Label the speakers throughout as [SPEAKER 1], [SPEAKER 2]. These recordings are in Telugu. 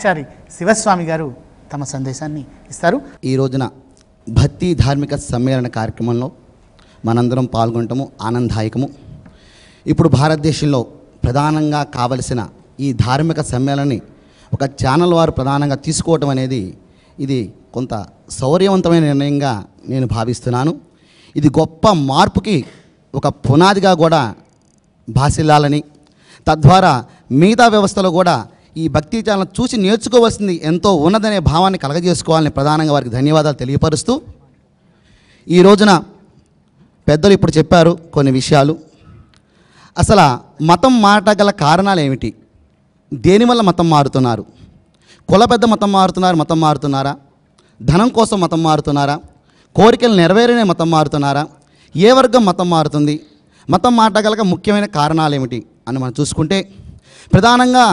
[SPEAKER 1] మాయాచారి శివస్వామి గారు తమ సందేశాన్ని ఇస్తారు.
[SPEAKER 2] ఈ రోజున భక్తి ధార్మిక సమ్మేళన కార్యక్రమంలో మనందరం పాల్గొనటము ఆనందదాయకము. ఇప్పుడు భారతదేశంలో ప్రధానంగా కావలసిన ఈ ధార్మిక సమ్మేళనాన్ని ఒక ఛానల్ వారు ప్రధానంగా తీసుకోవటం అనేది ఇది కొంత శౌర్యవంతమైన నిర్ణయంగా నేను భావిస్తున్నాను. ఇది గొప్ప మార్పుకి ఒక పునాదిగా కూడా భాసిల్లాలని, తద్వారా మిగతా వ్యవస్థలో కూడా ఈ భక్తి ఛానల్ చూసి నేర్చుకోవాల్సింది ఎంతో ఉన్నదనే భావాన్ని కలగజేసుకోవాలని ప్రధానంగా వారికి ధన్యవాదాలు తెలియపరుస్తూ, ఈ రోజున పెద్దలు ఇప్పుడు చెప్పారు కొన్ని విషయాలు. అసలు మతం మారగల కారణాలు ఏమిటి? దేనివల్ల మతం మారుతున్నారు? కుల పెద్ద మతం మారుతున్నారా? ధనం కోసం మతం మారుతున్నారా? కోరికలు నెరవేరనే మతం మారుతున్నారా? ఏ వర్గం మతం మారుతుంది? మతం మారగల ముఖ్యమైన కారణాలు ఏమిటి అని మనం చూసుకుంటే, ప్రధానంగా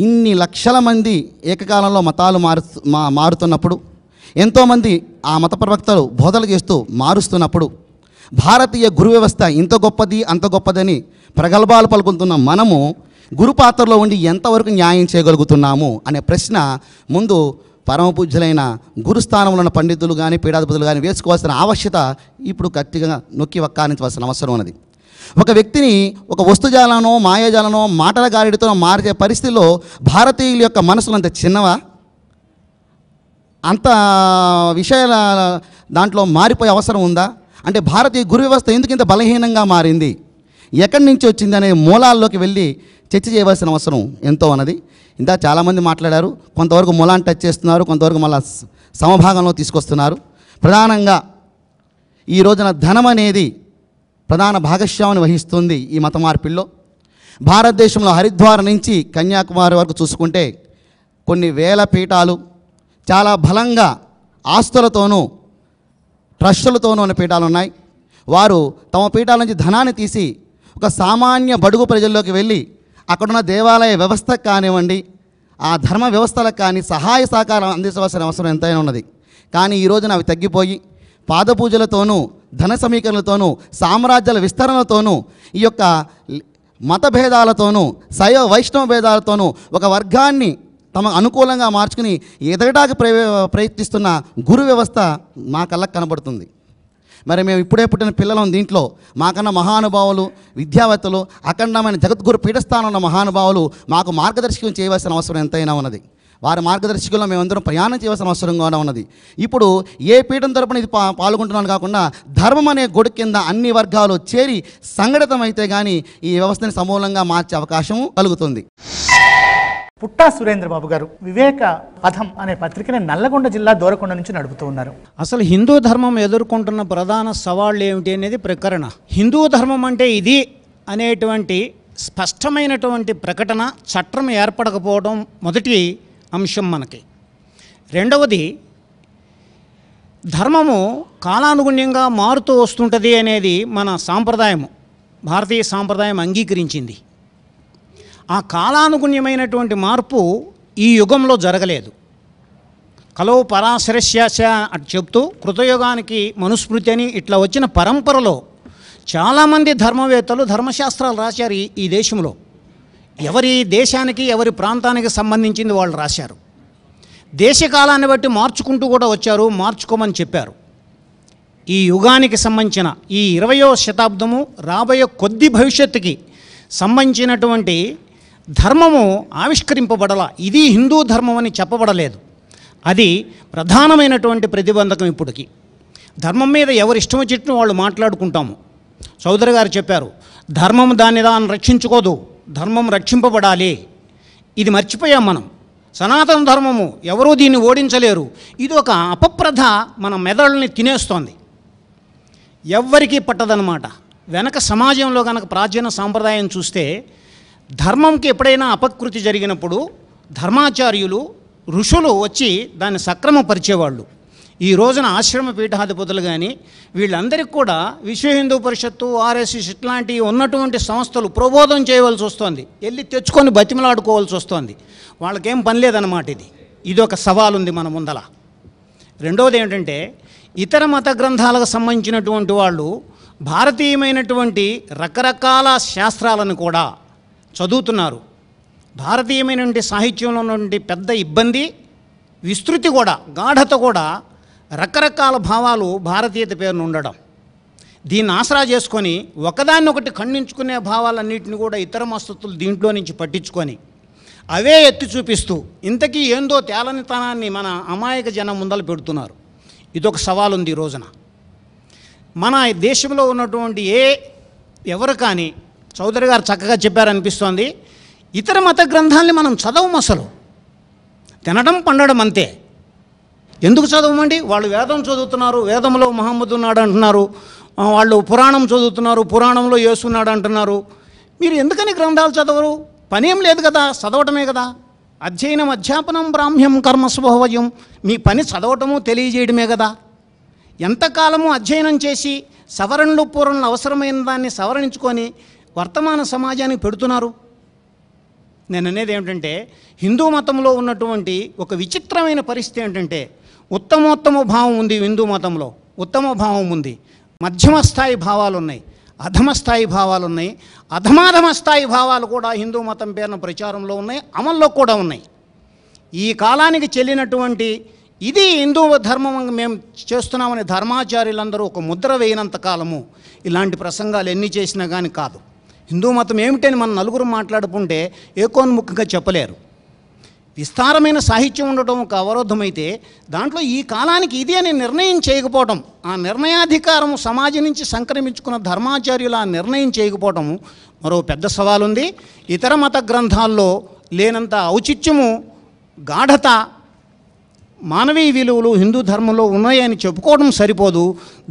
[SPEAKER 2] ఇన్ని లక్షల మంది ఏకకాలంలో మతాలు మారుతున్నప్పుడు, ఎంతోమంది ఆ మత ప్రవక్తలు బోధలు చేస్తూ మారుస్తున్నప్పుడు, భారతీయ గురు వ్యవస్థ ఇంత గొప్పది అంత గొప్పదని ప్రగల్భాలు పలుకుతున్న మనము గురు పాత్రలో ఉండి ఎంతవరకు న్యాయం చేయగలుగుతున్నాము అనే ప్రశ్న ముందు పరమ పూజ్యులైన గురుస్థానంలో ఉన్న పండితులు కానీ పీఠాధిపతులు కానీ వేసుకోవాల్సిన ఆవశ్యకత ఇప్పుడు గట్టిగా నొక్కి వక్కానించవలసిన అవసరం ఉన్నది. ఒక వ్యక్తిని ఒక వస్తుజాలనో మాయాజాలనో మాటల గారిడితో మార్చే పరిస్థితిలో భారతీయుల యొక్క మనసులు అంత చిన్నవా? అంత విషయాల దాంట్లో మారిపోయే అవసరం ఉందా? అంటే భారతీయ గురు వ్యవస్థ ఎందుకు ఇంత బలహీనంగా మారింది, ఎక్కడి నుంచి వచ్చింది అనే మూలాల్లోకి వెళ్ళి చర్చ చేయవలసిన అవసరం ఎంతో ఉన్నది. ఇందా చాలామంది మాట్లాడారు, కొంతవరకు మూలాన్ని టచ్ చేస్తున్నారు, కొంతవరకు మళ్ళీ సమభాగంలో తీసుకొస్తున్నారు. ప్రధానంగా ఈ రోజున ధనం అనేది ప్రధాన భాగస్వామిని వహిస్తుంది ఈ మత మార్పిల్లో. భారతదేశంలో హరిద్వార్ నుంచి కన్యాకుమారి వరకు చూసుకుంటే కొన్ని వేల పీఠాలు చాలా బలంగా ఆస్తులతోనూ ట్రస్టులతోనూ ఉన్న పీఠాలు ఉన్నాయి. వారు తమ పీఠాల నుంచి ధనాన్ని తీసి ఒక సామాన్య బడుగు ప్రజల్లోకి వెళ్ళి అక్కడున్న దేవాలయ వ్యవస్థకు కానివ్వండి, ఆ ధర్మ వ్యవస్థలకు కానీ సహాయ సహకారం అందించవలసిన అవసరం ఎంతైనా ఉన్నది. కానీ ఈ రోజున అవి తగ్గిపోయి పాదపూజలతోనూ ధన సమీకరణలతోనూ సామ్రాజ్యాల విస్తరణతోనూ ఈ యొక్క మత భేదాలతోనూ శైవ వైష్ణవ భేదాలతోనూ ఒక వర్గాన్ని తమ అనుకూలంగా మార్చుకుని ఎదగడానికి ప్రయత్నిస్తున్న గురు వ్యవస్థ మా కళ్ళకు కనబడుతుంది. మరి మేము ఇప్పుడే పుట్టిన పిల్లలం, దీంట్లో మాకన్నా మహానుభావులు విద్యావేత్తలు అఖండమైన జగద్గురు పీఠస్థానం ఉన్న మహానుభావులు మాకు మార్గదర్శకం చేయవలసిన అవసరం ఎంతైనా ఉన్నది. వారి మార్గదర్శకంలో మేమందరం ప్రయాణం చేయవలసిన అవసరం కూడా ఉన్నది. ఇప్పుడు ఏ పీఠం తరపున ఇది పాల్గొంటున్నాను కాకుండా ధర్మం అనే గొడు కింద అన్ని వర్గాలు చేరి సంఘటితమైతే కానీ ఈ వ్యవస్థని సమూలంగా మార్చే అవకాశం కలుగుతుంది.
[SPEAKER 1] పుట్టా సురేంద్రబాబు గారు వివేక పథం అనే పత్రికని నల్లగొండ జిల్లా దోరకొండ నుంచి నడుపుతూ ఉన్నారు.
[SPEAKER 3] అసలు హిందూ ధర్మం ఎదుర్కొంటున్న ప్రధాన సవాళ్ళు ఏమిటి అనేది ప్రకరణ. హిందూ ధర్మం అంటే ఇది అనేటువంటి స్పష్టమైనటువంటి ప్రకటన, చట్టం ఏర్పడకపోవడం మొదటి అంశం మనకి. రెండవది, ధర్మము కాలానుగుణ్యంగా మారుతూ వస్తుంటుంది అనేది మన సాంప్రదాయము, భారతీయ సాంప్రదాయం అంగీకరించింది. ఆ కాలానుగుణ్యమైనటువంటి మార్పు ఈ యుగంలో జరగలేదు. కలో పరాశరస్యాచ అని చెప్తూ కృతయుగానికి మనుస్మృతి అని ఇట్లా వచ్చిన పరంపరలో చాలామంది ధర్మవేత్తలు ధర్మశాస్త్రాలు రాశారు ఈ దేశంలో. ఎవరి దేశానికి ఎవరి ప్రాంతానికి సంబంధించింది వాళ్ళు రాశారు. దేశకాలాన్ని బట్టి మార్చుకుంటూ కూడా వచ్చారు, మార్చుకోమని చెప్పారు. ఈ యుగానికి సంబంధించిన ఈ 20వ శతాబ్దము రాబోయే కొద్ది భవిష్యత్తుకి సంబంధించినటువంటి ధర్మము ఆవిష్కరింపబడాల. ఇది హిందూ ధర్మం అని చెప్పబడలేదు. అది ప్రధానమైనటువంటి ప్రతిబంధకం. ఇప్పటికి ధర్మం మీద ఎవరు ఇష్టం వచ్చినట్టు వాళ్ళు మాట్లాడుకుంటాము. చౌదరి గారు చెప్పారు, ధర్మం దాన్ని రక్షించుకోదు, ధర్మం రక్షింపబడాలి. ఇది మర్చిపోయాం మనం. సనాతన ధర్మము ఎవరూ దీన్ని ఓడించలేరు. ఇది ఒక అపప్రథ మన మెదడుల్ని తినేస్తోంది, ఎవ్వరికీ పట్టదనమాట. వెనక సమాజంలో కనుక ప్రాచీన సాంప్రదాయం చూస్తే ధర్మంకి ఎప్పుడైనా అపకృతి జరిగినప్పుడు ధర్మాచార్యులు ఋషులు వచ్చి దాన్ని సక్రమపరిచేవాళ్ళు. ఈ రోజున ఆశ్రమ పీఠాధిపతులు కానీ వీళ్ళందరికీ కూడా విశ్వ హిందూ పరిషత్తు, ఆర్ఎస్ఎస్ ఇట్లాంటివి ఉన్నటువంటి సంస్థలు ప్రబోధం చేయవలసి వస్తుంది, వెళ్ళి తెచ్చుకొని బతిమలాడుకోవాల్సి వస్తుంది. వాళ్ళకేం పని లేదన్నమాట. ఇదొక సవాలు ఉంది మన ముందల. రెండవది ఏంటంటే, ఇతర మత గ్రంథాలకు సంబంధించినటువంటి వాళ్ళు భారతీయమైనటువంటి రకరకాల శాస్త్రాలను కూడా చదువుతున్నారు. భారతీయమైనటువంటి సాహిత్యంలో ఉన్నటువంటి పెద్ద ఇబ్బంది, విస్తృతి కూడా, గాఢత కూడా రకరకాల భావాలు భారతీయత పేరును ఉండడం. దీన్ని ఆసరా చేసుకొని ఒకదాన్నొకటి ఖండించుకునే భావాలన్నింటినీ కూడా ఇతర మస్తతులు దీంట్లో నుంచి పట్టించుకొని అవే ఎత్తి చూపిస్తూ ఇంతకీ ఏందో తేలనితనాన్ని మన అమాయక జనం ముందలు పెడుతున్నారు. ఇదొక సవాలు ఉంది ఈ రోజున. మన దేశంలో ఉన్నటువంటి ఎవరు కానీ, చౌదరి గారు చక్కగా చెప్పారనిపిస్తోంది, ఇతర మత గ్రంథాలని మనం చదవం, అసలు తినడం పండడం అంతే. ఎందుకు చదవమండి? వాళ్ళు వేదం చదువుతున్నారు, వేదంలో మహమ్మద్ ఉన్నాడు అంటున్నారు, వాళ్ళు పురాణం చదువుతున్నారు, పురాణంలో యేసు ఉన్నాడు అంటున్నారు. మీరు ఎందుకని గ్రంథాలు చదవరు? పనేం లేదు కదా, చదవటమే కదా. అధ్యయనం అధ్యాపనం బ్రాహ్మ్యం కర్మ స్వభావయం. మీ పని చదవటము తెలియజేయడమే కదా. ఎంతకాలము అధ్యయనం చేసి సవరణలు పూరణలు అవసరమైన దాన్ని సవరించుకొని వర్తమాన సమాజానికి పెడుతున్నారు. నేను అనేది ఏమిటంటే, హిందూ మతంలో ఉన్నటువంటి ఒక విచిత్రమైన పరిస్థితి ఏంటంటే, ఉత్తమోత్తమ భావం ఉంది హిందూ మతంలో, ఉత్తమ భావం ఉంది, మధ్యమ స్థాయి భావాలు ఉన్నాయి, అధమ స్థాయి భావాలు ఉన్నాయి, అధమాధమ స్థాయి భావాలు కూడా హిందూ మతం పేరున ప్రచారంలో ఉన్నాయి, అమల్లో కూడా ఉన్నాయి. ఈ కాలానికి చెల్లినటువంటి ఇది హిందూ ధర్మం మేము చేస్తున్నామని ధర్మాచార్యులందరూ ఒక ముద్ర వేయనంత కాలము ఇలాంటి ప్రసంగాలు ఎన్ని చేసినా కానీ కాదు. హిందూ మతం ఏమిటని మనం నలుగురు మాట్లాడుకుంటే ఏకోన్ముఖంగా చెప్పలేరు. విస్తారమైన సాహిత్యం ఉండటం ఒక అవరోధమైతే దాంట్లో ఈ కాలానికి ఇది అని నిర్ణయం చేయకపోవటం, ఆ నిర్ణయాధికారం సమాజం నుంచి సంక్రమించుకున్న ధర్మాచార్యులు ఆ నిర్ణయం చేయకపోవటం మరో పెద్ద సవాలు ఉంది. ఇతర మత గ్రంథాల్లో లేనంత ఔచిత్యము, గాఢత, మానవీయ విలువలు హిందూ ధర్మంలో ఉన్నాయని చెప్పుకోవడం సరిపోదు.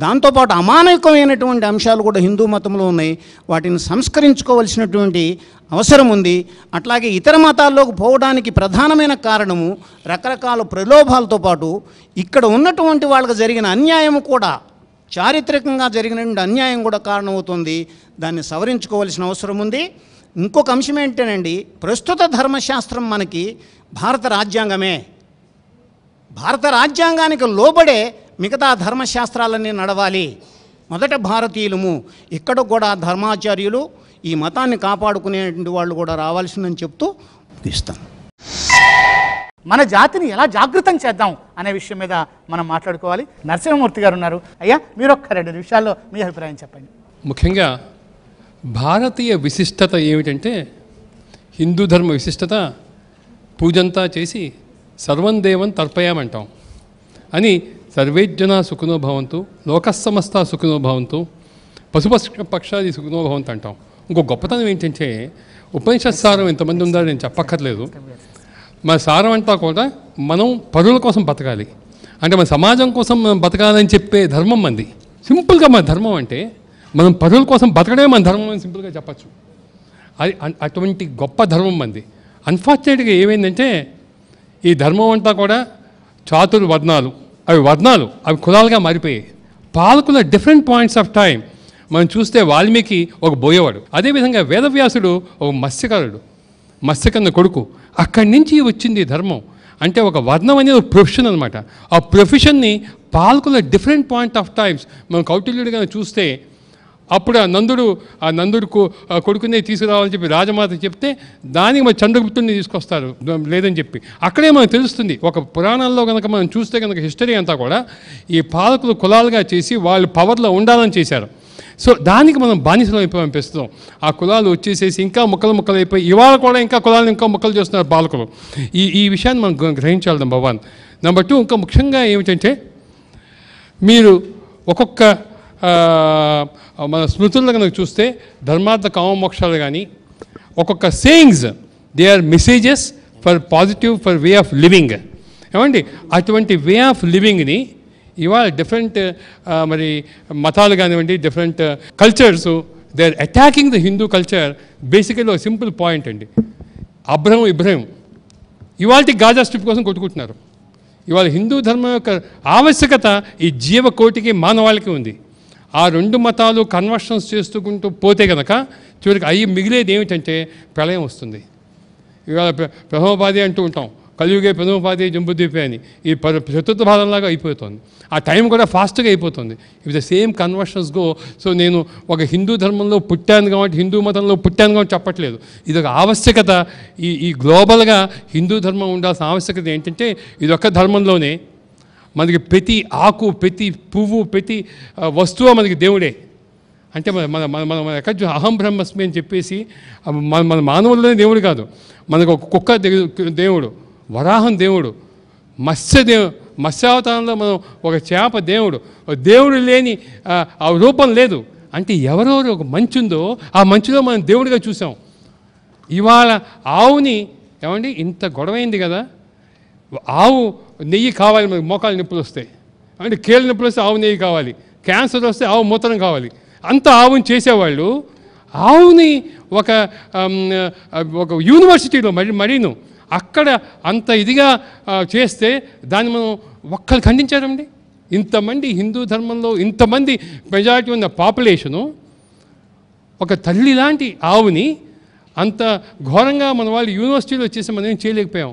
[SPEAKER 3] దాంతోపాటు అమానవికమైనటువంటి అంశాలు కూడా హిందూ మతంలో ఉన్నాయి, వాటిని సంస్కరించుకోవలసినటువంటి అవసరం ఉంది. అట్లాగే ఇతర మతాల్లోకి పోవడానికి ప్రధానమైన కారణము రకరకాల ప్రలోభాలతో పాటు ఇక్కడ ఉన్నటువంటి వాళ్ళకి జరిగిన అన్యాయం కూడా, చారిత్రకంగా జరిగినటువంటి అన్యాయం కూడా కారణమవుతుంది. దాన్ని సవరించుకోవాల్సిన అవసరం ఉంది. ఇంకొక అంశం ఏంటంటేనండి, ప్రస్తుత ధర్మశాస్త్రం మనకి భారత రాజ్యాంగమే. భారత రాజ్యాంగానికి లోబడే మిగతా ధర్మశాస్త్రాలన్నీ నడవాలి. మొదట భారతీయులము, ఇక్కడ కూడా ధర్మాచార్యులు ఈ మతాన్ని కాపాడుకునేటువంటి వాళ్ళు కూడా రావాల్సిందని చెప్తూ ఇస్తాం.
[SPEAKER 1] మన జాతిని ఎలా జాగృతం చేద్దాం అనే విషయం మీద మనం మాట్లాడుకోవాలి. నరసింహమూర్తి గారు ఉన్నారు. అయ్యా, మీరు ఒక్క 2 నిమిషాల్లో మీ అభిప్రాయం చెప్పండి.
[SPEAKER 4] ముఖ్యంగా భారతీయ విశిష్టత ఏమిటంటే, హిందూ ధర్మ విశిష్టత పూజంతా చేసి సర్వం దేవం తర్పయామంటాం అని, సర్వేజన సుఖినో భవంతు, లోకసమస్త సుఖినో భవంతు, పశుపక్షాది సుఖినో భవంతు అంటాం. ఇంకో గొప్పతనం ఏంటంటే, ఉపనిషత్ సారం ఎంతమంది ఉందో నేను చెప్పక్కర్లేదు. మన సారం అంతా కూడా మనం పరుల కోసం బతకాలి అంటే, మన సమాజం కోసం మనం బతకాలని చెప్పే ధర్మం మంది. సింపుల్గా మన ధర్మం అంటే మనం పరుల కోసం బతకడమే మన ధర్మం అని సింపుల్గా చెప్పచ్చు. అది అటువంటి గొప్ప ధర్మం మంది. అన్ఫార్చునేట్గా ఏమైందంటే, ఈ ధర్మం అంతా కూడా చాతుర్వర్ణాలు, అవి కులాలుగా మారిపోయాయి. పాలకుల డిఫరెంట్ పాయింట్స్ ఆఫ్ టైం మనం చూస్తే వాల్మీకి ఒక బోయేవాడు, అదేవిధంగా వేదవ్యాసుడు ఒక మత్స్యకన్న కొడుకు. అక్కడి నుంచి వచ్చింది ధర్మం. అంటే ఒక వర్ణం అనేది ఒక ప్రొఫెషన్ అనమాట. ఆ ప్రొఫెషన్ని పాలకుల డిఫరెంట్ పాయింట్ ఆఫ్ టైమ్స్ మనం కౌటిల్యుడిగా చూస్తే, అప్పుడు ఆ నందుడు కొడుకునే తీసుకురావాలని చెప్పి రాజమాత చెప్తే దానికి మన చంద్రగుప్తుడిని తీసుకొస్తారు లేదని చెప్పి. అక్కడే మనకు తెలుస్తుంది. ఒక పురాణాల్లో కనుక మనం చూస్తే కనుక హిస్టరీ అంతా కూడా ఈ పాలకులు కులాలుగా చేసి వాళ్ళు పవర్లో ఉండాలని చేశారు. సో దానికి మనం బానిసలు అయిపోయి అనిపిస్తున్నాం. ఆ కులాలు వచ్చేసేసి ఇంకా ముక్కలు అయిపోయి ఇవాళ కూడా ఇంకా కులాలను ఇంకా ముక్కలు చేస్తున్నారు పాలకులు. ఈ విషయాన్ని మనం గ్రహించాలి. నెంబర్ 1. నెంబర్ 2, ఇంకా ముఖ్యంగా ఏమిటంటే, మీరు ఒక్కొక్క మన స్మృతుల్లో కనుక చూస్తే ధర్మార్థ కామమోక్షాలు కానీ ఒక్కొక్క sayings, they are messages for positive, for way of living. ఏమండి, అటువంటి వే ఆఫ్ లివింగ్ని ఇవాళ డిఫరెంట్ మరి మతాలు కానివ్వండి, different cultures, they are attacking the Hindu culture. Basically ఒక సింపుల్ పాయింట్ అండి, ఇబ్రహీం ఇవాళ గాజా స్ట్రిప్ కోసం కొట్టుకుంటున్నారు. ఇవాళ హిందూ ధర్మం యొక్క ఆవశ్యకత ఈ జీవకోటికి, మానవాళికి ఉంది. ఆ 2 మతాలు కన్వర్షన్స్ చేసుకుంటూ పోతే కనుక చివరికి మిగిలేది ఏమిటంటే ప్రళయం వస్తుంది. ఇవాళ ప్రథమోపాధి అంటూ ఉంటాం. కలియుగే పెనుపాతి జంబుద్వీపే అని ఈ చతుర్థ భాగంలాగా అయిపోతుంది. ఆ టైం కూడా ఫాస్ట్గా అయిపోతుంది. If the same conversions go. So నేను ఒక హిందూ ధర్మంలో పుట్టాను కాబట్టి, హిందూ మతంలో పుట్టాను కాబట్టి చెప్పట్లేదు. ఇది ఒక ఆవశ్యకత. ఈ గ్లోబల్గా హిందూ ధర్మం ఉండాల్సిన ఆవశ్యకత ఏంటంటే, ఇది ఒక్క ధర్మంలోనే మనకి ప్రతి ఆకు, ప్రతి పువ్వు, ప్రతి వస్తువు మనకి దేవుడే. అంటే మన ఎక్కడ అహం బ్రహ్మస్మి అని చెప్పేసి మన మానవులనే దేవుడు కాదు. మనకు ఒక కుక్క దేవుడు, వరాహం దేవుడు, మత్స్యావతారంలో మనం ఒక చేప దేవుడు. దేవుడు లేని ఆ రూపం లేదు. అంటే ఎవరెవరు ఒక మంచి ఉందో ఆ మంచిలో మనం దేవుడిగా చూసాం. ఇవాళ ఆవుని ఏమండి ఇంత గొడవైంది కదా, ఆవు నెయ్యి కావాలి మనకి, మోకాలు నొప్పులు వస్తాయి అంటే, కీళ్ళ నొప్పులు వస్తే ఆవు నెయ్యి కావాలి, క్యాన్సర్ వస్తే ఆవు మూత్రం కావాలి. అంత ఆవుని చేసేవాళ్ళు ఆవుని ఒక యూనివర్సిటీలో మరీను అక్కడ అంత ఇదిగా చేస్తే దాన్ని మనం ఒక్కరు ఖండించారండి. ఇంతమంది హిందూ ధర్మంలో ఇంతమంది మెజారిటీ ఉన్న పాపులేషను ఒక తల్లి లాంటి ఆవుని అంత ఘోరంగా మన వాళ్ళు యూనివర్సిటీలో చేసి మనం ఏం చేయలేకపోయాం.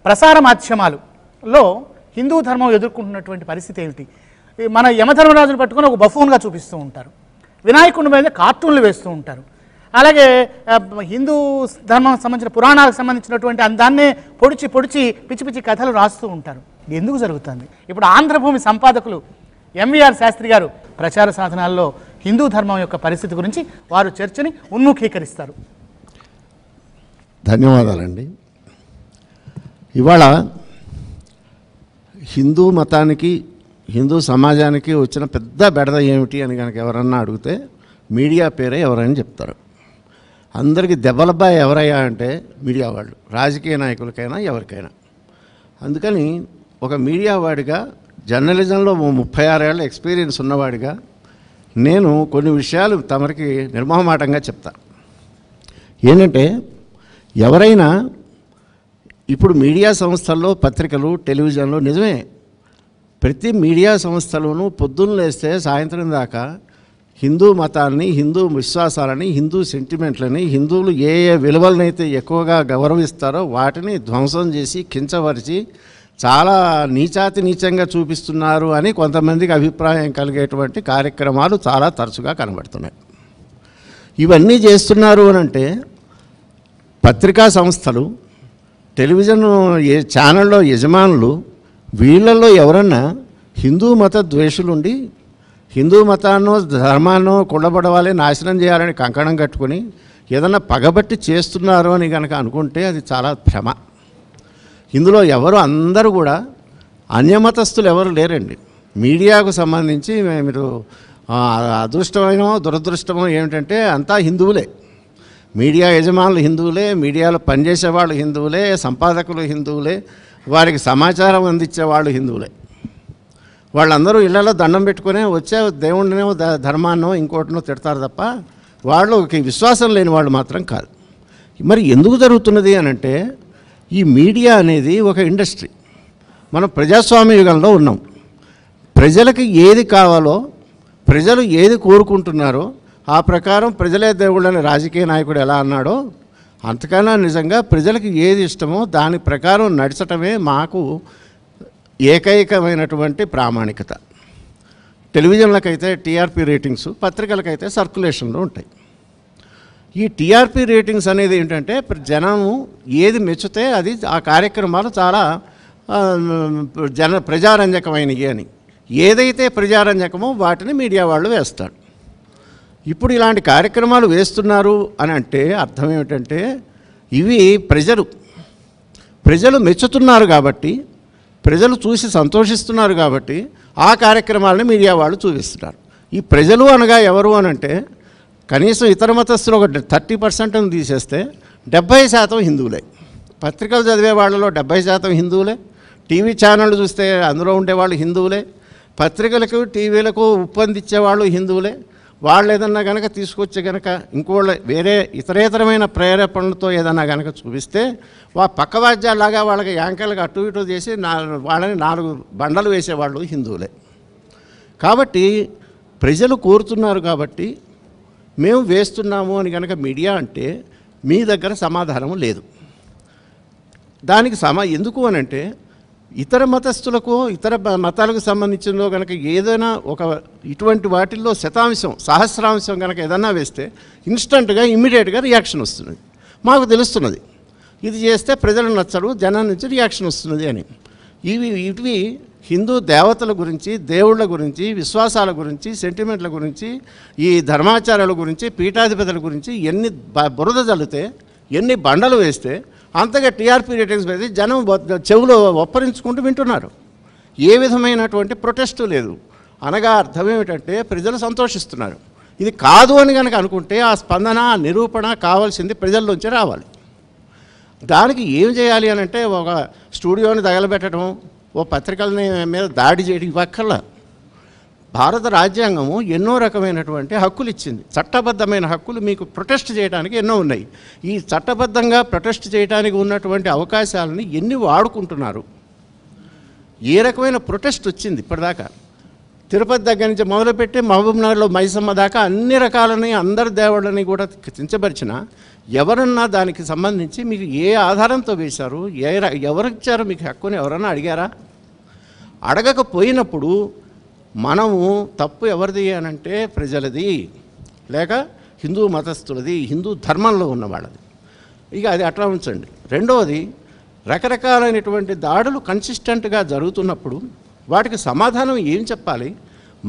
[SPEAKER 1] ప్రసార మాధ్యమాలలో హిందూ ధర్మం ఎదుర్కొంటున్నటువంటి పరిస్థితి ఏమిటి? మన యమధర్మరాజును పట్టుకొని ఒక బఫూన్గా చూపిస్తూ ఉంటారు, వినాయకుడి మీద కార్టూన్లు వేస్తూ ఉంటారు. అలాగే హిందూ ధర్మం సంబంధించిన పురాణాలకు సంబంధించినటువంటి దాన్నే పొడిచి పిచ్చి పిచ్చి కథలు రాస్తూ ఉంటారు. ఎందుకు జరుగుతుంది? ఇప్పుడు ఆంధ్రభూమి సంపాదకులు ఎంవీఆర్ శాస్త్రి గారు ప్రచార సాధనాల్లో హిందూ ధర్మం యొక్క పరిస్థితి గురించి వారు చర్చని ఉన్ముఖీకరిస్తారు.
[SPEAKER 5] ధన్యవాదాలండి. ఇవాళ హిందూ మతానికి, హిందూ సమాజానికి వచ్చిన పెద్ద బెడద ఏమిటి అని కనుక ఎవరన్నా అడిగితే మీడియా పేరే ఎవరైనా చెప్తారు. అందరికీ దెబ్బలబ్బాయి ఎవరయ్యా అంటే మీడియా వాళ్ళు, రాజకీయ నాయకులకైనా ఎవరికైనా. అందుకని ఒక మీడియా వాడిగా, జర్నలిజంలో 36 ఏళ్ళ ఎక్స్పీరియన్స్ ఉన్నవాడిగా నేను కొన్ని విషయాలు తమరికి నిర్మోహమాటంగా చెప్తాను. ఏంటంటే, ఎవరైనా ఇప్పుడు మీడియా సంస్థల్లో, పత్రికలు, టెలివిజన్లో నిజమే ప్రతి మీడియా సంస్థలోనూ పొద్దున్న లేస్తే సాయంత్రం దాకా హిందూ మతాన్ని, హిందూ విశ్వాసాలని, హిందూ సెంటిమెంట్లని, హిందువులు ఏ ఏ విలువలనైతే ఎక్కువగా గౌరవిస్తారో వాటిని ధ్వంసం చేసి, కించపరిచి, చాలా నీచాతి నీచంగా చూపిస్తున్నారు అని కొంతమందికి అభిప్రాయం కలిగేటువంటి కార్యక్రమాలు చాలా తరచుగా కనబడుతున్నాయి. ఇవన్నీ చేస్తున్నారు అని అంటే పత్రికా సంస్థలు, టెలివిజన్ ఛానల్లో యజమానులు, వీళ్ళల్లో ఎవరన్నా హిందూ మత ద్వేషులుండి హిందూ మతాన్నో ధర్మాన్నో కుళ్ళబడవాలి, నాశనం చేయాలని కంకణం కట్టుకొని ఏదన్నా పగబట్టి చేస్తున్నారు అని కనుక అనుకుంటే అది చాలా భ్రమ. ఇందులో అందరూ కూడా అన్యమతస్థులు ఎవరు లేరండి. మీడియాకు సంబంధించి మీరు అదృష్టమైనో దురదృష్టమో ఏమిటంటే అంతా హిందువులే. మీడియా యజమానులు హిందువులే, మీడియాలో పనిచేసేవాళ్ళు హిందువులే, సంపాదకులు హిందువులే, వారికి సమాచారం అందించేవాళ్ళు హిందువులే. వాళ్ళందరూ ఇళ్లలో దండం పెట్టుకునే వచ్చే దేవుడినో ధర్మాన్నో ఇంకోటినో తిడతారు తప్ప వాళ్ళకి విశ్వాసం లేని వాళ్ళు మాత్రం కాదు. మరి ఎందుకు జరుగుతున్నది అని అంటే, ఈ మీడియా అనేది ఒక ఇండస్ట్రీ. మనం ప్రజాస్వామ్య యుగంలో ఉన్నాం. ప్రజలకి ఏది కావాలో, ప్రజలు ఏది కోరుకుంటున్నారో ఆ ప్రకారం ప్రజలే దేవుళ్ళని రాజకీయ నాయకుడు ఎలా అన్నాడో అంతకన్నా నిజంగా ప్రజలకు ఏది ఇష్టమో దాని ప్రకారం నడచటమే మాకు ఏకైకమైనటువంటి ప్రామాణికత. టెలివిజన్లకైతే టీఆర్పీ రేటింగ్స్, పత్రికలకైతే సర్క్యులేషన్లో ఉంటాయి. ఈ టీఆర్పీ రేటింగ్స్ అనేది ఏంటంటే జనం ఏది మెచ్చితే అది ఆ కార్యక్రమాలు చాలా ప్రజారంజకమైనవి అని. ఏదైతే ప్రజారంజకమో వాటిని మీడియా వాళ్ళు వేస్తారు. ఇప్పుడు ఇలాంటి కార్యక్రమాలు వేస్తున్నారు అని అంటే అర్థం ఏమిటంటే, ఇవి ప్రజలు మెచ్చుతున్నారు కాబట్టి, ప్రజలు చూసి సంతోషిస్తున్నారు కాబట్టి ఆ కార్యక్రమాలను మీడియా వాళ్ళు చూపిస్తున్నారు. ఈ ప్రజలు అనగా ఎవరు అని అంటే, కనీసం ఇతర మతస్థులు ఒక 30% తీసేస్తే 70% హిందువులే. పత్రికలు చదివే వాళ్ళలో 70% హిందువులే. టీవీ ఛానళ్ళు చూస్తే అందులో ఉండేవాళ్ళు హిందువులే. పత్రికలకు, టీవీలకు ఉప్పందించేవాళ్ళు హిందువులే. వాళ్ళు ఏదన్నా కనుక తీసుకొచ్చి కనుక ఇంకోళ్ళ వేరే ఇతరేతరమైన ప్రేరేపణలతో ఏదన్నా కనుక చూపిస్తే పక్క వాద్యాలాగా వాళ్ళకి యాంకర్లకు అటు ఇటు చేసి వాళ్ళని 4 బండలు వేసేవాళ్ళు హిందువులే. కాబట్టి ప్రజలు కోరుతున్నారు కాబట్టి మేము వేస్తున్నాము అని కనుక మీడియా అంటే మీ దగ్గర సమాధానం లేదు. దానికి ఎందుకు అని అంటే ఇతర మతస్థులకు ఇతర మతాలకు సంబంధించిందో కనుక ఏదైనా ఒక ఇటువంటి వాటిల్లో శతాంశం సహస్రాంశం కనుక ఏదన్నా వేస్తే ఇన్స్టంట్గా ఇమ్మీడియట్గా రియాక్షన్ వస్తున్నది. మాకు తెలుస్తున్నది ఇది చేస్తే ప్రజలు నచ్చరు, జనం నుంచి రియాక్షన్ వస్తున్నది అని. ఇవి హిందూ దేవతల గురించి, దేవుళ్ళ గురించి, విశ్వాసాల గురించి, సెంటిమెంట్ల గురించి, ఈ ధర్మాచారాల గురించి, పీఠాధిపతుల గురించి ఎన్ని బురద జల్లితే, ఎన్ని బండలు వేస్తే అంతగా టీఆర్పీ రేటింగ్స్ పెడితే జనం చెవులో ఒప్పరించుకుంటూ వింటున్నారు. ఏ విధమైనటువంటి ప్రొటెస్టు లేదు. అనగా అర్థం ఏమిటంటే ప్రజలు సంతోషిస్తున్నారు. ఇది కాదు అని కనుక అనుకుంటే ఆ స్పందన, ఆ నిరూపణ కావాల్సింది ప్రజల్లోంచి రావాలి. దానికి ఏం చేయాలి అని అంటే ఒక స్టూడియోని తగలబెట్టడం, ఓ పత్రికలని మీద దాడి చేయడం ఇవక్కర్లా. భారత రాజ్యాంగము ఎన్నో రకమైనటువంటి హక్కులు ఇచ్చింది. చట్టబద్ధమైన హక్కులు మీకు ప్రొటెస్ట్ చేయడానికి ఎన్నో ఉన్నాయి. ఈ చట్టబద్ధంగా ప్రొటెస్ట్ చేయడానికి ఉన్నటువంటి అవకాశాలని ఎన్ని వాడుకుంటున్నారు? ఏ రకమైన ప్రొటెస్ట్ వచ్చింది ఇప్పటిదాకా? తిరుపతి దగ్గర నుంచి మొదలుపెట్టి మహబూబ్నగర్లో మైసమ్మ దాకా అన్ని రకాలని, అందరి దేవుళ్ళని కూడా కించపరిచిన ఎవరన్నా దానికి సంబంధించి మీకు ఏ ఆధారంతో వేశారు, ఎవరు ఇచ్చారు మీకు హక్కుని ఎవరన్నా అడిగారా? అడగకపోయినప్పుడు మనము తప్పు ఎవరిది అనంటే ప్రజలది, లేక హిందూ మతస్థులది, హిందూ ధర్మంలో ఉన్న వాళ్ళది. ఇక అది అట్లా ఉంచండి. రెండవది, రకరకాలైనటువంటి దాడులు కన్సిస్టెంట్గా జరుగుతున్నప్పుడు వాటికి సమాధానం ఏం చెప్పాలి,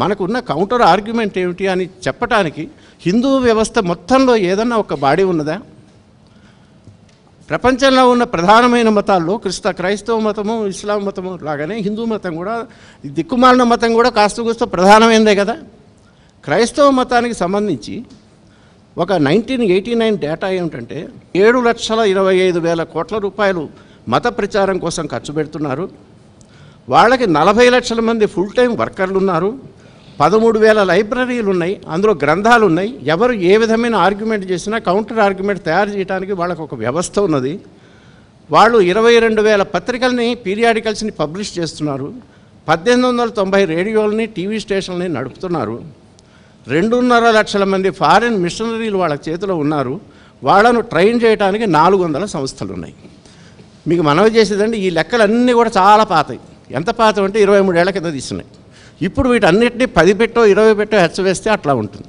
[SPEAKER 5] మనకున్న కౌంటర్ ఆర్గ్యుమెంట్ ఏమిటి అని చెప్పటానికి హిందూ వ్యవస్థ మొత్తంలో ఏదన్నా ఒక బాడీ ఉన్నదా? ప్రపంచంలో ఉన్న ప్రధానమైన మతాల్లో క్రైస్తవ మతము, ఇస్లాం మతము లాగానే హిందూ మతం కూడా, దిక్కుమాలిన మతం కూడా కాస్త కూస్త ప్రధానమైనదే కదా. క్రైస్తవ మతానికి సంబంధించి ఒక 1989 డేటా ఏమిటంటే 7,25,000 కోట్ల రూపాయలు మత ప్రచారం కోసం ఖర్చు పెడుతున్నారు. వాళ్ళకి 40 లక్షల మంది ఫుల్ టైం వర్కర్లు ఉన్నారు. 13,000 లైబ్రరీలు ఉన్నాయి, అందులో గ్రంథాలు ఉన్నాయి. ఎవరు ఏ విధమైన ఆర్గ్యుమెంట్ చేసినా కౌంటర్ ఆర్గ్యుమెంట్ తయారు చేయడానికి వాళ్ళకు ఒక వ్యవస్థ ఉన్నది. వాళ్ళు 22,000 పత్రికల్ని, పీరియాడికల్స్ని పబ్లిష్ చేస్తున్నారు. 1890 రేడియోలని, టీవీ స్టేషన్లని నడుపుతున్నారు. 2.5 లక్షల మంది ఫారిన్ మిషనరీలు వాళ్ళ చేతిలో ఉన్నారు. వాళ్ళను ట్రైన్ చేయడానికి 400 సంస్థలు ఉన్నాయి. మీకు మనవి చేసేదండి, ఈ లెక్కలన్నీ కూడా చాలా పాతవి. ఎంత పాత అంటే 23 ఏళ్ల కింద తీస్తున్నాయి. ఇప్పుడు వీటన్నిటినీ 10 పెట్టో 20 పెట్టో హెచ్చవేస్తే అట్లా ఉంటుంది.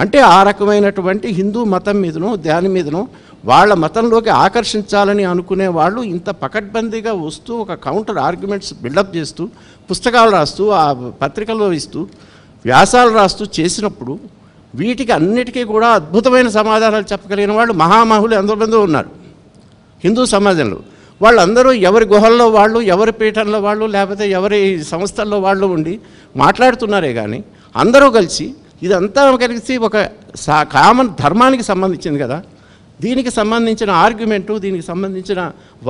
[SPEAKER 5] అంటే ఆ రకమైనటువంటి హిందూ మతం మీదనో దాని మీదనో వాళ్ళ మతంలోకి ఆకర్షించాలని అనుకునే వాళ్ళు ఇంత పకడ్బందీగా వస్తూ ఒక కౌంటర్ ఆర్గ్యుమెంట్స్ బిల్డప్ చేస్తూ, పుస్తకాలు రాస్తూ, ఆ పత్రికల్లో ఇస్తూ, వ్యాసాలు రాస్తూ చేసినప్పుడు వీటికి అన్నిటికీ కూడా అద్భుతమైన సమాధానాలు చెప్పగలిగిన వాళ్ళు మహామహులు ఎంతోమంది ఉన్నారు హిందూ సమాజంలో. వాళ్ళందరూ ఎవరి గుహల్లో వాళ్ళు, ఎవరి పీఠంలో వాళ్ళు, లేకపోతే ఎవరి సంస్థల్లో వాళ్ళు ఉండి మాట్లాడుతున్నారే కానీ అందరూ కలిసి ఇదంతా కలిసి ఒక కామన్ ధర్మానికి సంబంధించింది కదా, దీనికి సంబంధించిన ఆర్గ్యుమెంటు, దీనికి సంబంధించిన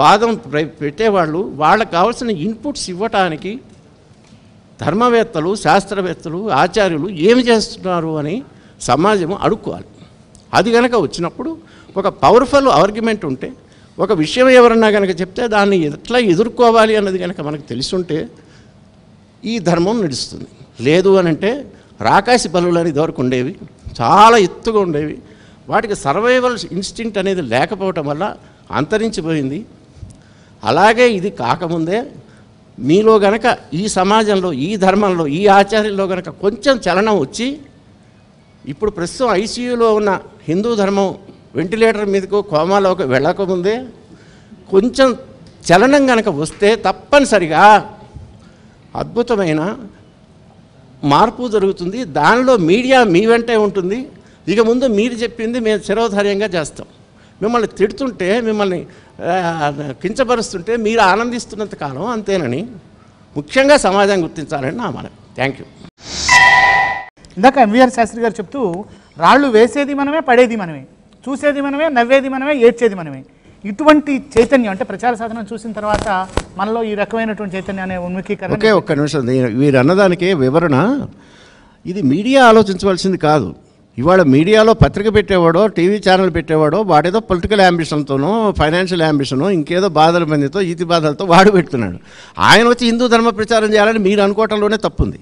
[SPEAKER 5] వాదం పెట్టేవాళ్ళు వాళ్ళకి కావాల్సిన ఇన్పుట్స్ ఇవ్వటానికి ధర్మవేత్తలు, శాస్త్రవేత్తలు, ఆచార్యులు ఏమి చేస్తున్నారు అని సమాజం అడుక్కోవాలి. అది కనుక వచ్చినప్పుడు ఒక పవర్ఫుల్ ఆర్గ్యుమెంట్ ఉంటే, ఒక విషయం ఎవరన్నా కనుక చెప్తే దాన్ని ఎట్లా ఎదుర్కోవాలి అన్నది కనుక మనకు తెలుసుంటే ఈ ధర్మం నడుస్తుంది. లేదు అని అంటే రాకాసి బలులు అని ఇదివరకు ఉండేవి, చాలా ఎత్తుగా ఉండేవి. వాటికి సర్వైవల్ ఇన్స్టింక్ట్ అనేది లేకపోవటం వల్ల అంతరించిపోయింది. అలాగే ఇది కాకముందే మీలో గనక ఈ సమాజంలో, ఈ ధర్మంలో, ఈ ఆచార్యంలో గనక కొంచెం చలనం వచ్చి, ఇప్పుడు ప్రస్తుతం ఐసీయూలో ఉన్న హిందూ ధర్మం వెంటిలేటర్ మీదకు, కోమాలోకి వెళ్ళకముందే కొంచెం చలనం కనుక వస్తే తప్పనిసరిగా అద్భుతమైన మార్పు జరుగుతుంది. దానిలో మీడియా మీ వెంటే ఉంటుంది. ఇక ముందు మీరు చెప్పింది మేము శిరోధార్యంగా చేస్తాం. మిమ్మల్ని తిడుతుంటే, మిమ్మల్ని కించపరుస్తుంటే మీరు ఆనందిస్తున్నంత కాలం అంతేనని ముఖ్యంగా సమాజం గుర్తించాలని నా మనం. Thank you.
[SPEAKER 1] ఇందాక ఎంవీఆర్ శాస్త్రి గారు చెప్తూ, రాళ్ళు వేసేది మనమే, పడేది మనమే, చూసేది మనమే, నవ్వేది మనమే, ఏడ్చేది మనమే. ఇటువంటి చైతన్యం అంటే ప్రచార సాధనం చూసిన తర్వాత మనలో ఈ రకమైనటువంటి చైతన్యాన్ని ఉన్ముఖీకరణ.
[SPEAKER 5] ఓకే, ఒక్క నిమిషం. వీరు అన్నదానికి వివరణ, ఇది మీడియా ఆలోచించవలసింది కాదు. ఇవాళ మీడియాలో పత్రిక పెట్టేవాడో, టీవీ ఛానల్ పెట్టేవాడో వాడేదో పొలిటికల్ యాంబిషన్తోనో, ఫైనాన్షియల్ యాంబిషనో, ఇంకేదో బాధల మందితో, ఈతి బాధలతో వాడు పెడుతున్నాడు. ఆయన వచ్చి హిందూ ధర్మ ప్రచారం చేయాలని మీరు అనుకోవటంలోనే తప్పుంది.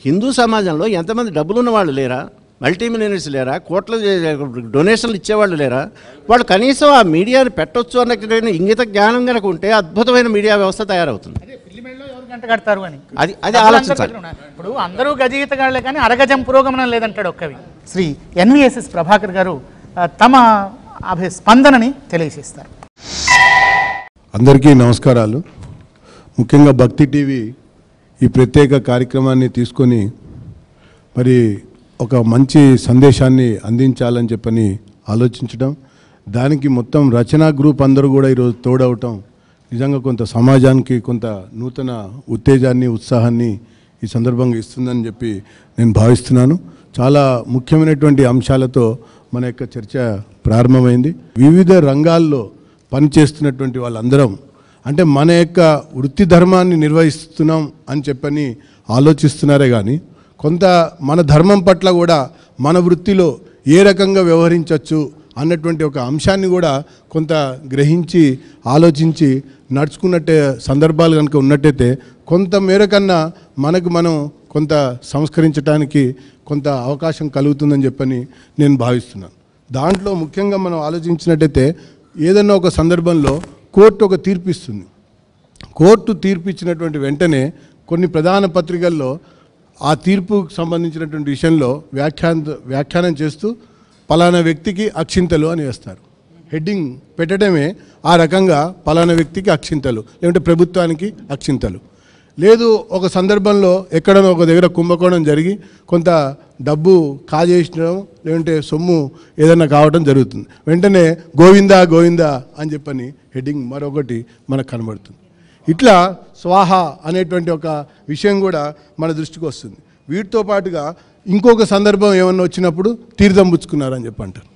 [SPEAKER 5] హిందూ సమాజంలో ఎంతమంది డబ్బులున్న వాళ్ళు లేరా? మల్టీ మిలియనర్స్ లేరా? కోట్ల డొనేషన్లు ఇచ్చేవాళ్ళు లేరా? వాళ్ళు కనీసం ఆ మీడియాని పెట్టొచ్చు అన్న ఇంగిత జ్ఞానం కనుక ఉంటే అద్భుతమైన మీడియా వ్యవస్థ తయారవుతుంది.
[SPEAKER 1] గంట కడతారు అని
[SPEAKER 5] అది ఆలోచించాలి.
[SPEAKER 1] ఇప్పుడు అందరూ గజగీతగాళ్లే కానీ అరగజం పురోగమనం లేదంటాడు ఒక కవి. శ్రీ ఎన్విఎస్ఎస్ ప్రభాకర్ గారు తమ స్పందనని తెలియజేస్తారు.
[SPEAKER 6] అందరికీ నమస్కారాలు. ముఖ్యంగా భక్తి టీవీ ఈ ప్రత్యేక కార్యక్రమాన్ని తీసుకొని మరి ఒక మంచి సందేశాన్ని అందించాలని చెప్పని ఆలోచించడం, దానికి మొత్తం రచనా గ్రూప్ అందరూ కూడా ఈరోజు తోడవటం నిజంగా కొంత సమాజానికి కొంత నూతన ఉత్తేజాన్ని ఉత్సాహాన్ని ఈ సందర్భంగా ఇస్తుందని చెప్పి నేను భావిస్తున్నాను. చాలా ముఖ్యమైనటువంటి అంశాలతో మన యొక్క చర్చ ప్రారంభమైంది. వివిధ రంగాల్లో పనిచేస్తున్నటువంటి వాళ్ళందరం అంటే మన యొక్క వృత్తి ధర్మాన్ని నిర్వహిస్తున్నాం అని చెప్పని ఆలోచిస్తున్నారే కానీ కొంత మన ధర్మం పట్ల కూడా మన వృత్తిలో ఏ రకంగా వ్యవహరించవచ్చు అన్నటువంటి ఒక అంశాన్ని కూడా కొంత గ్రహించి ఆలోచించి నడుచుకున్నట్టే సందర్భాలు కనుక ఉన్నట్టయితే కొంత మేరకన్నా మనకు మనం కొంత సంస్కరించడానికి కొంత అవకాశం కలుగుతుందని చెప్పని నేను భావిస్తున్నాను. దాంట్లో ముఖ్యంగా మనం ఆలోచించినట్టయితే ఏదన్నా ఒక సందర్భంలో కోర్టు ఒక తీర్పు ఇస్తుంది. కోర్టు తీర్పు ఇచ్చినటువంటి వెంటనే కొన్ని ప్రధాన పత్రికల్లో ఆ తీర్పుకు సంబంధించినటువంటి విషయంలో వ్యాఖ్యానం చేస్తూ పలానా వ్యక్తికి అక్షింతలు అని వేస్తారు. హెడ్డింగ్ పెట్టడమే ఆ రకంగా పలానా వ్యక్తికి అక్షింతలు, లేదంటే ప్రభుత్వానికి అక్షింతలు. లేదు ఒక సందర్భంలో ఎక్కడనో ఒక దగ్గర కుంభకోణం జరిగి కొంత డబ్బు కాజేయడం లేదంటే సొమ్ము ఏదైనా కావడం జరుగుతుంది. వెంటనే గోవిందా గోవిందా అని చెప్పని హెడ్డింగ్ మరొకటి మనకు కనబడుతుంది. ఇట్లా స్వాహ అనేటువంటి ఒక విషయం కూడా మన దృష్టికి వస్తుంది. వీటితో పాటుగా ఇంకొక సందర్భం ఏమన్నా వచ్చినప్పుడు తీర్థం పుచ్చుకున్నారని చెప్పంటారు,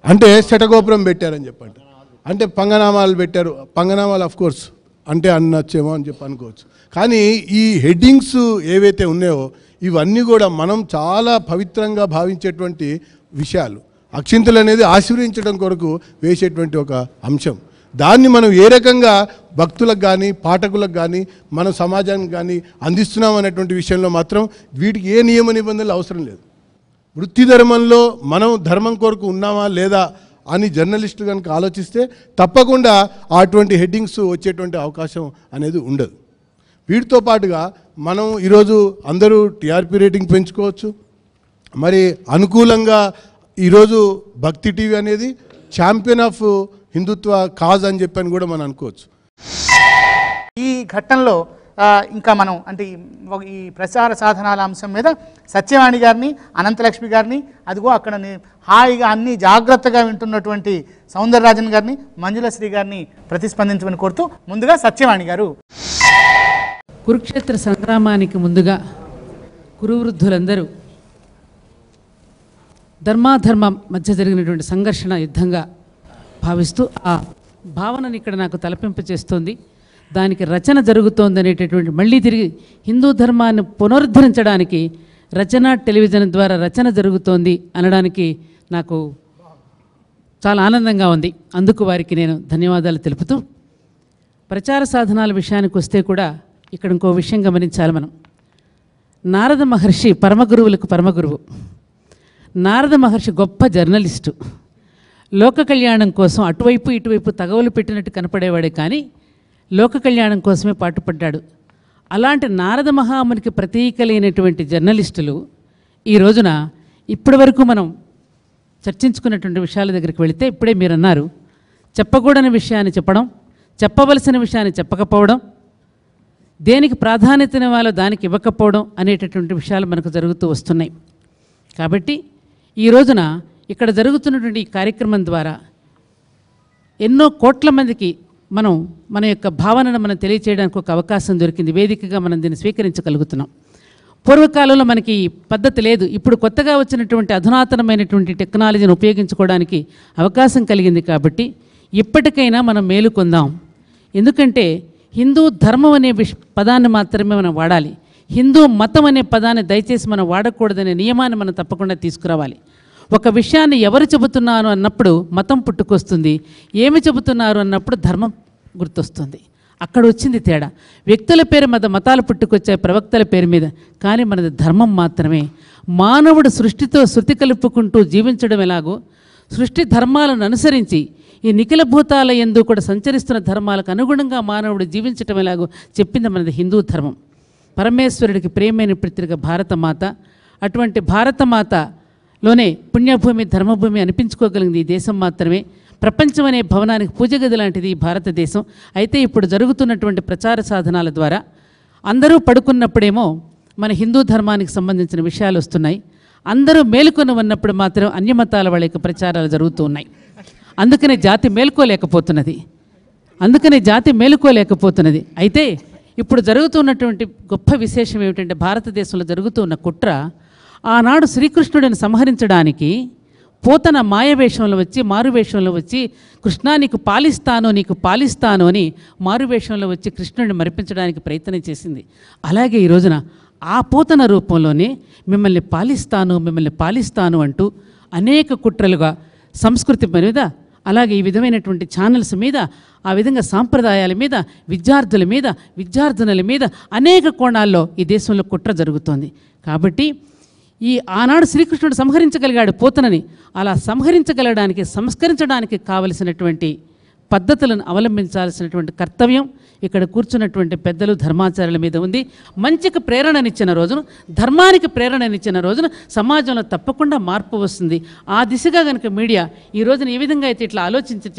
[SPEAKER 6] అంటే శటగోపురం పెట్టారని చెప్పంటారు, అంటే పంగనామాలు పెట్టారు. పంగనామాలు ఆఫ్ కోర్స్ అంటే అనొచ్చేమో అని చెప్పి అనుకోవచ్చు. కానీ ఈ హెడ్డింగ్స్ ఏవైతే ఉన్నాయో ఇవన్నీ కూడా మనం చాలా పవిత్రంగా భావించేటువంటి విషయాలు. అక్షింతలు అనేది ఆశీర్వదించడం కొరకు వేసేటువంటి ఒక అంశం. దాన్ని మనం ఏ రకంగా భక్తులకు కానీ పాఠకులకు కానీ మన సమాజానికి కానీ అందిస్తున్నాం అనేటువంటి విషయంలో మాత్రం వీటికి ఏ నియమ నిబంధనలు అవసరం లేదు. వృత్తి ధర్మంలో మనం ధర్మం కొరకు ఉన్నామా లేదా అని జర్నలిస్టులు కనుక ఆలోచిస్తే తప్పకుండా అటువంటి హెడ్డింగ్స్ వచ్చేటువంటి అవకాశం అనేది ఉండదు. వీటితో పాటుగా మనం ఈరోజు అందరూ టీఆర్పీ రేటింగ్ పెంచుకోవచ్చు. మరి అనుకూలంగా ఈరోజు భక్తి టీవీ అనేది ఛాంపియన్ ఆఫ్ హిందుత్వ కాజ్ అని చెప్పని కూడా మనం అనుకోవచ్చు.
[SPEAKER 1] ఈ ఘట్టంలో ఇంకా మనం అంటే ఈ ప్రచార సాధనాల అంశం మీద సత్యవాణి గారిని, అనంతలక్ష్మి గారిని, అదిగో అక్కడ హాయిగా అన్ని జాగ్రత్తగా వింటున్నటువంటి సౌందరరాజన్ గారిని, మంజులశ్రీ గారిని ప్రతిస్పందించమని కోరుతూ ముందుగా సత్యవాణి గారు.
[SPEAKER 7] కురుక్షేత్ర సంగ్రామానికి ముందుగా కురువృద్ధులందరూ ధర్మాధర్మం మధ్య జరిగినటువంటి సంఘర్షణ యుద్ధంగా భావిస్తూ ఆ భావనని ఇక్కడ నాకు తలపింపచేస్తోంది. దానికి రచన జరుగుతోంది అనేటటువంటి మళ్ళీ తిరిగి హిందూ ధర్మాన్ని పునరుద్ధరించడానికి రచన టెలివిజన్ ద్వారా రచన జరుగుతోంది అనడానికి నాకు చాలా ఆనందంగా ఉంది. అందుకు వారికి నేను ధన్యవాదాలు తెలుపుతూ ప్రచార సాధనాల విషయానికి వస్తే కూడా ఇక్కడ ఇంకో విషయం గమనించాలి మనం. నారద మహర్షి పరమగురువులకు పరమగురువు. నారద మహర్షి గొప్ప జర్నలిస్టు. లోక కళ్యాణం కోసం అటువైపు ఇటువైపు తగవులు పెట్టినట్టు కనపడేవాడే కానీ లోక కళ్యాణం కోసమే పాటుపడ్డాడు. అలాంటి నారద మహామునికి ప్రతీకలైనటువంటి జర్నలిస్టులు ఈ రోజున ఇప్పటి వరకు మనం చర్చించుకున్నటువంటి విషయాల దగ్గరికి వెళితే ఇప్పుడే మీరు అన్నారు, చెప్పకూడని విషయాన్ని చెప్పడం, చెప్పవలసిన విషయాన్ని చెప్పకపోవడం, దేనికి ప్రాధాన్యతనివ్వాలో దానికి ఇవ్వకపోవడం అనేటటువంటి విషయాలు మనకు జరుగుతూ వస్తున్నాయి. కాబట్టి ఈ రోజున ఇక్కడ జరుగుతున్నటువంటి ఈ కార్యక్రమం ద్వారా ఎన్నో కోట్ల మందికి మన యొక్క భావనను మనం తెలియచేయడానికి ఒక అవకాశం దొరికింది. వేదికగా మనం దీన్ని స్వీకరించగలుగుతున్నాం. పూర్వకాలంలో మనకి పద్ధతి లేదు. ఇప్పుడు కొత్తగా వచ్చినటువంటి అధునాతనమైనటువంటి టెక్నాలజీని ఉపయోగించుకోవడానికి అవకాశం కలిగింది. కాబట్టి ఇప్పటికైనా మనం మేలుకొందాం. ఎందుకంటే హిందూ ధర్మం అనే పదాన్ని మాత్రమే మనం వాడాలి. హిందూ మతం అనే పదాన్ని దయచేసి మనం వాడకూడదనే నియమాన్ని మనం తప్పకుండా తీసుకురావాలి. ఒక విషయాన్ని ఎవరు చెబుతున్నారు అన్నప్పుడు మతం పుట్టుకొస్తుంది, ఏమి చెబుతున్నారు అన్నప్పుడు ధర్మం గుర్తొస్తుంది. అక్కడ వచ్చింది తేడా. వ్యక్తుల పేరు మీద మతాలు పుట్టుకొచ్చాయి, ప్రవక్తల పేరు మీద, కానీ మనది ధర్మం మాత్రమే. మానవుడు సృష్టితో శృతి కలుపుకుంటూ జీవించడం ఎలాగో, సృష్టి ధర్మాలను అనుసరించి ఈ నిఖిల భూతాల యందు కూడా సంచరిస్తున్న ధర్మాలకు అనుగుణంగా మానవుడు జీవించటం ఎలాగో చెప్పింది మనది హిందూ ధర్మం. పరమేశ్వరుడికి ప్రియమైన పృథివీ భారతమాత. అటువంటి భారతమాతలోనే పుణ్యభూమి ధర్మభూమి అనిపించుకోగలిగింది ఈ దేశం మాత్రమే. ప్రపంచం అనే భవనానికి పూజగది లాంటిది ఈ భారతదేశం. అయితే ఇప్పుడు జరుగుతున్నటువంటి ప్రచార సాధనాల ద్వారా అందరూ పడుకున్నప్పుడేమో మన హిందూ ధర్మానికి సంబంధించిన విషయాలు వస్తున్నాయి, అందరూ మేలుకొని ఉన్నప్పుడు మాత్రం అన్యమతాల వాళ్ళ యొక్క ప్రచారాలు జరుగుతూ ఉన్నాయి. అందుకనే జాతి మేలుకోలేకపోతున్నది. అయితే ఇప్పుడు జరుగుతున్నటువంటి గొప్ప విశేషం ఏమిటంటే, భారతదేశంలో జరుగుతున్న కుట్ర, ఆనాడు శ్రీకృష్ణుడిని సంహరించడానికి పోతన మాయవేషంలో వచ్చి, మారువేషంలో వచ్చి, కృష్ణా నీకు పాలిస్తాను అని మారువేషంలో వచ్చి కృష్ణుడిని మరిపించడానికి ప్రయత్నం చేసింది. అలాగే ఈ రోజున ఆ పోతన రూపంలోనే మిమ్మల్ని పాలిస్తాను అంటూ అనేక కుట్రలుగా సంస్కృతి మీద, అలాగే ఈ విధమైనటువంటి ఛానల్స్ మీద, ఆ విధంగా సాంప్రదాయాల మీద, విద్యార్థునుల మీద అనేక కోణాల్లో ఈ దేశంలో కుట్ర జరుగుతోంది. కాబట్టి ఈ ఆనాడు శ్రీకృష్ణుడు సంహరించగలిగాడు పోతనని. అలా సంస్కరించడానికి కావలసినటువంటి పద్ధతులను అవలంబించాల్సినటువంటి కర్తవ్యం ఇక్కడ కూర్చున్నటువంటి పెద్దలు ధర్మాచార్యుల మీద ఉంది. మంచికి ప్రేరణనిచ్చిన రోజున, ధర్మానికి ప్రేరణనిచ్చిన రోజున సమాజంలో తప్పకుండా మార్పు వస్తుంది. ఆ దిశగా కనుక మీడియా ఈ రోజున ఏ విధంగా అయితే ఇట్లా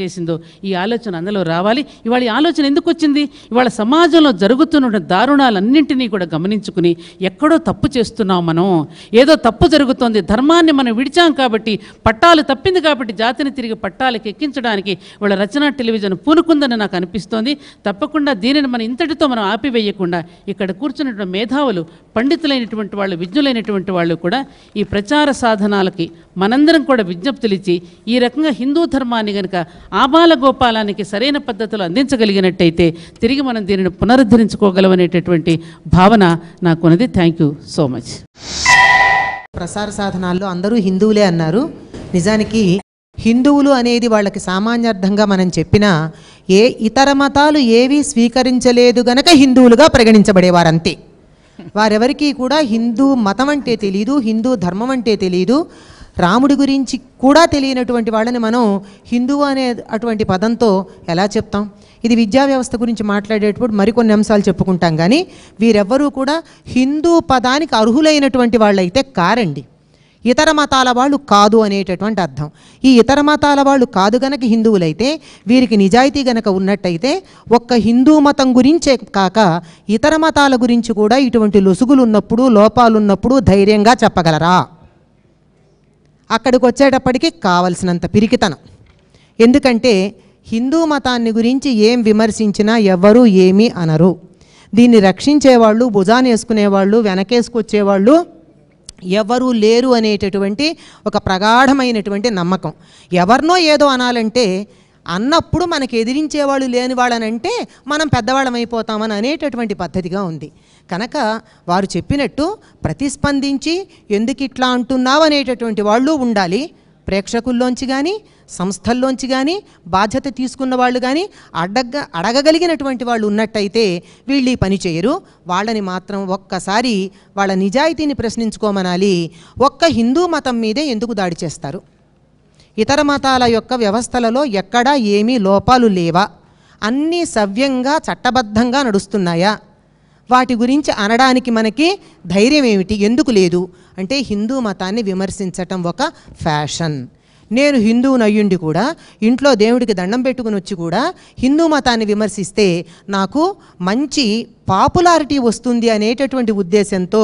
[SPEAKER 7] చేసిందో ఈ ఆలోచన అందులో రావాలి. ఇవాళ ఈ ఆలోచన ఎందుకు వచ్చింది? ఇవాళ సమాజంలో జరుగుతున్న దారుణాలన్నింటినీ కూడా గమనించుకుని, ఎక్కడో తప్పు చేస్తున్నాం మనం, ఏదో తప్పు జరుగుతోంది, ధర్మాన్ని మనం విడిచాం కాబట్టి, పట్టాలు తప్పింది కాబట్టి జాతిని తిరిగి పట్టాలకు ఎక్కించడానికి ఇవాళ రచనా టెలివిజన్ పూనుకుందని నాకు అనిపిస్తోంది. తప్పకుండా దీనిని మనం ఇంతటితో మనం ఆపివేయకుండా ఇక్కడ కూర్చున్నటువంటి మేధావులు, పండితులైనటువంటి వాళ్ళు, విజ్ఞులైనటువంటి వాళ్ళు కూడా ఈ ప్రచార సాధనాలకి మనందరం కూడా విజ్ఞప్తులు ఇచ్చి, ఈ రకంగా హిందూ ధర్మాన్ని కనుక ఆబాల గోపాలానికి సరైన పద్ధతులు అందించగలిగినట్టయితే తిరిగి మనం దీనిని పునరుద్ధరించుకోగలమనేటటువంటి భావన నాకున్నది. Thank you so much.
[SPEAKER 8] ప్రసార సాధనాల్లో అందరూ హిందువులే అన్నారు. నిజానికి హిందువులు అనేది వాళ్ళకి సామాన్యార్థంగా మనం చెప్పినా, ఏ ఇతర మతాలు ఏవీ స్వీకరించలేదు గనక హిందువులుగా పరిగణించబడేవారంతే. వారెవరికీ కూడా హిందూ మతం అంటే తెలియదు, హిందూ ధర్మం అంటే తెలియదు, రాముడి గురించి కూడా తెలియనటువంటి వాళ్ళని మనం హిందువు అనే అటువంటి పదంతో ఎలా చెప్తాం? ఇది విద్యా వ్యవస్థ గురించి మాట్లాడేటప్పుడు మరికొన్ని అంశాలు చెప్పుకుంటాం. కానీ వీరెవ్వరూ కూడా హిందూ పదానికి అర్హులైనటువంటి వాళ్ళైతే కారండి. ఇతర మతాల వాళ్ళు కాదు అనేటటువంటి అర్థం. ఈ ఇతర మతాల వాళ్ళు కాదు గనక హిందువులైతే, వీరికి నిజాయితీ గనక ఉన్నట్టయితే ఒక్క హిందూ మతం గురించే కాక ఇతర మతాల గురించి కూడా ఇటువంటి లొసుగులు ఉన్నప్పుడు, లోపాలు ఉన్నప్పుడు ధైర్యంగా చెప్పగలరా? అక్కడికి వచ్చేటప్పటికి కావలసినంత పిరికితనం. ఎందుకంటే హిందూ మతాన్ని గురించి ఏం విమర్శించినా ఎవ్వరూ ఏమీ అనరు. దీన్ని రక్షించేవాళ్ళు, భుజాన్ని వేసుకునేవాళ్ళు, వెనకేసుకొచ్చేవాళ్ళు ఎవరూ లేరు అనేటటువంటి ఒక ప్రగాఢమైనటువంటి నమ్మకం. ఎవరినో ఏదో అనాలంటే, అన్నప్పుడు మనకు ఎదిరించేవాళ్ళు లేని వాళ్ళనంటే మనం పెద్దవాళ్ళం అయిపోతామని అనేటటువంటి పద్ధతిగా ఉంది. కనుక వారు చెప్పినట్టు ప్రతిస్పందించి ఎందుకు ఇట్లా అంటున్నావు అనేటటువంటి వాళ్ళు ఉండాలి. ప్రేక్షకుల్లోంచి కానీ, సంస్థల్లోంచి కానీ, బాధ్యత తీసుకున్న వాళ్ళు కానీ అడగగలిగినటువంటి వాళ్ళు ఉన్నట్టయితే వీళ్ళు ఈ పని చేయరు. వాళ్ళని మాత్రం ఒక్కసారి వాళ్ళ నిజాయితీని ప్రశ్నించుకోమనాలి. ఒక్క హిందూ మతం మీదే ఎందుకు దాడి చేస్తారు? ఇతర మతాల యొక్క వ్యవస్థలలో ఎక్కడా ఏమీ లోపాలు లేవా? అన్నీ సవ్యంగా చట్టబద్ధంగా నడుస్తున్నాయా? వాటి గురించి అనడానికి మనకి ధైర్యం ఏమిటి? ఎందుకు లేదు అంటే, హిందూ మతాన్ని విమర్శించటం ఒక ఫ్యాషన్. నేను హిందువుని అయ్యుండి కూడా, ఇంట్లో దేవుడికి దండం పెట్టుకుని వచ్చి కూడా హిందూ మతాన్ని విమర్శిస్తే నాకు మంచి పాపులారిటీ వస్తుంది అనేటటువంటి ఉద్దేశంతో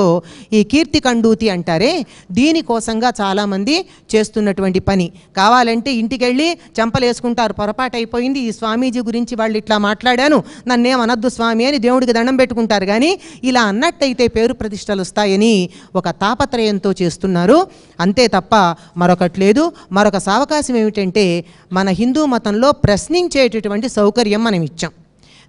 [SPEAKER 8] ఈ కీర్తి కండూతి అంటారే, దీనికోసంగా చాలామంది చేస్తున్నటువంటి పని. కావాలంటే ఇంటికి వెళ్ళి చెంపలేసుకుంటారు, పొరపాటు అయిపోయింది, ఈ స్వామీజీ గురించి వాళ్ళు ఇట్లా మాట్లాడాను, నన్నేమనద్దు స్వామి అని దేవుడికి దండం పెట్టుకుంటారు. కానీ ఇలా అన్నట్టయితే పేరు ప్రతిష్టలు వస్తాయని ఒక తాపత్రయంతో చేస్తున్నారు. అంతే తప్ప మరొకటి లేదు. మరొక సావకాశం ఏమిటంటే, మన హిందూ మతంలో ప్రశ్నించేటటువంటి సౌకర్యం మనం ఇచ్చాం.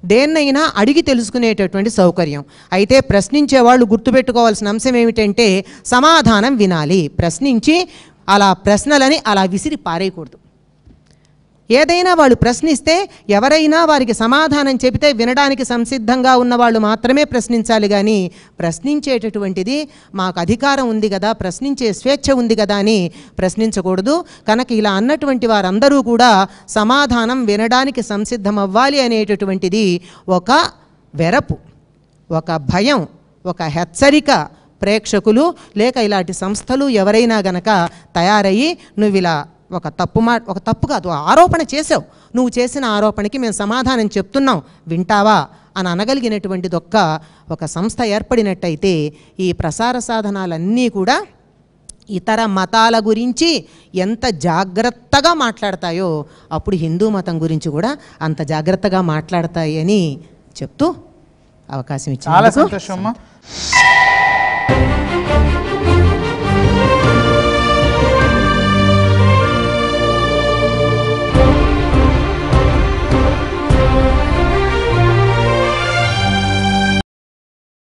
[SPEAKER 8] దేన్నైనా అడిగి తెలుసుకునేటటువంటి సౌకర్యం. అయితే ప్రశ్నించేవాళ్ళు గుర్తుపెట్టుకోవాల్సిన అంశం ఏమిటంటే, సమాధానం వినాలి. ప్రశ్నించి అలా ప్రశ్నలని అలా విసిరి పారేయకూడదు. ఏదైనా వాళ్ళు ప్రశ్నిస్తే ఎవరైనా వారికి సమాధానం చెబితే వినడానికి సంసిద్ధంగా ఉన్నవాళ్ళు మాత్రమే ప్రశ్నించాలి, కానీ ప్రశ్నించేటటువంటిది మాకు అధికారం ఉంది కదా, ప్రశ్నించే స్వేచ్ఛ ఉంది కదా అని ప్రశ్నించకూడదు. కనుక ఇలా అన్నటువంటి వారందరూ కూడా సమాధానం వినడానికి సంసిద్ధం అవ్వాలి అనేటటువంటిది ఒక వెరపు, ఒక భయం, ఒక హెచ్చరిక ప్రేక్షకులు లేక ఇలాంటి సంస్థలు ఎవరైనా గనక తయారయ్యి నువ్వు ఇలా ఒక తప్పు కాదు ఆరోపణ చేసావు, నువ్వు చేసిన ఆరోపణకి మేము సమాధానం చెప్తున్నాం వింటావా అని అనగలిగినటువంటిది ఒక సంస్థ ఏర్పడినట్టయితే ఈ ప్రసార సాధనాలన్నీ కూడా ఇతర మతాల గురించి ఎంత జాగ్రత్తగా మాట్లాడతాయో అప్పుడు హిందూ మతం గురించి కూడా అంత జాగ్రత్తగా మాట్లాడతాయి అని చెప్తూ అవకాశం
[SPEAKER 1] చాలా
[SPEAKER 8] ఇచ్చారు.
[SPEAKER 1] సంతోషం అమ్మా.